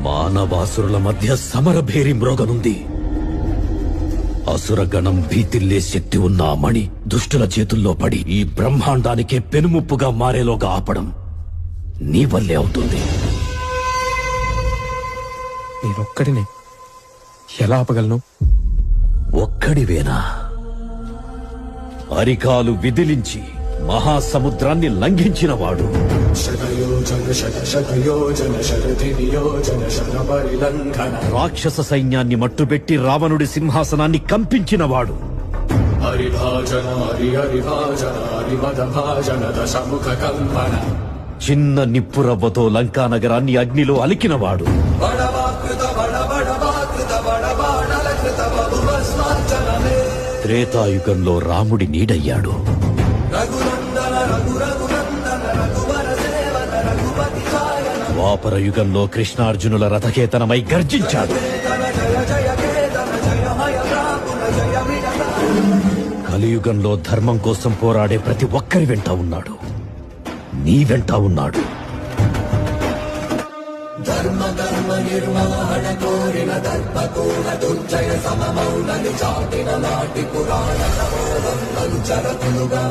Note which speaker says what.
Speaker 1: మానవాసురుల మధ్య సమరభేరి మ్రోగనుంది. అసురగణం భీతిల్లే శక్తి ఉన్న ఆ మణి దుష్టుల చేతుల్లో పడి ఈ బ్రహ్మాండానికే పెనుముప్పుగా మారేలోగా ఆపడం నీ వల్లే అవుతుంది.
Speaker 2: నేనొక్కడినే ఎలా ఆపగలను?
Speaker 1: ఒక్కడివేనా? అరికాలు విదిలించి మహాసముద్రాన్ని లంఘించినవాడు, రాక్షస సైన్యాన్ని మట్టుబెట్టి రావణుడి సింహాసనాన్ని కంపించినవాడు, చిన్న నిప్పురవ్వతో లంకా నగరాన్ని అగ్నిలో అలికినవాడు, త్రేతాయుగంలో రాముడి నీడయ్యాడు, ద్వాపర యుగంలో కృష్ణార్జునుల రథకేతనమై గర్జించాడు, కలియుగంలో ధర్మం కోసం పోరాడే ప్రతి ఒక్కరి వెంట ఉన్నాడు. నీ వెంట ఉన్నాడు. ధర్మ కర్మ నిర్వహణ కోరిన దర్పకూల దుర్జయ సమమౌనని చాటిన నాటి పురాణ చరతులుగా